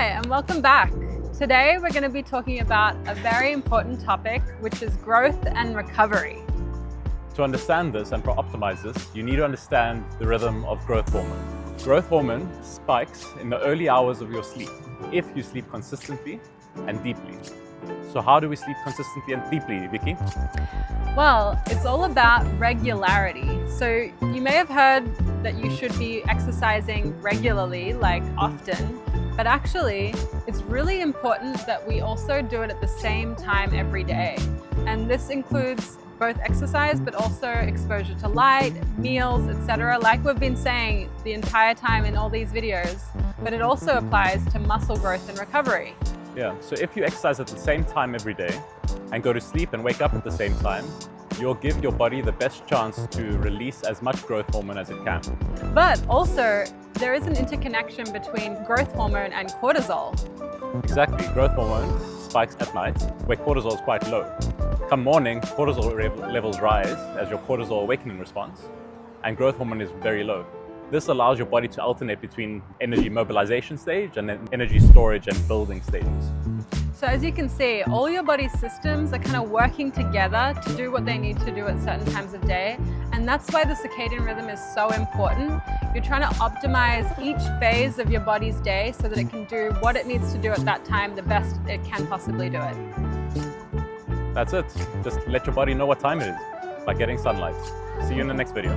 and welcome back. Today we're going to be talking about a very important topic, which is growth and recovery. To understand this and optimize this, you need to understand the rhythm of growth hormone. Growth hormone spikes in the early hours of your sleep if you sleep consistently and deeply. So how do we sleep consistently and deeply, Vicky? Well, it's all about regularity. So you may have heard that you should be exercising regularly, like often, but actually it's really important that we also do it at the same time every day. And this includes both exercise, but also exposure to light, meals, etc. Like we've been saying the entire time in all these videos, but it also applies to muscle growth and recovery. Yeah, so if you exercise at the same time every day and go to sleep and wake up at the same time, you'll give your body the best chance to release as much growth hormone as it can. But also, there is an interconnection between growth hormone and cortisol. Exactly, growth hormone spikes at night where cortisol is quite low. Come morning, cortisol levels rise as your cortisol awakening response, and growth hormone is very low. This allows your body to alternate between energy mobilization stage and then energy storage and building stages. So as you can see, all your body's systems are kind of working together to do what they need to do at certain times of day. And that's why the circadian rhythm is so important. You're trying to optimize each phase of your body's day so that it can do what it needs to do at that time the best it can possibly do it. That's it. Just let your body know what time it is by getting sunlight. See you in the next video.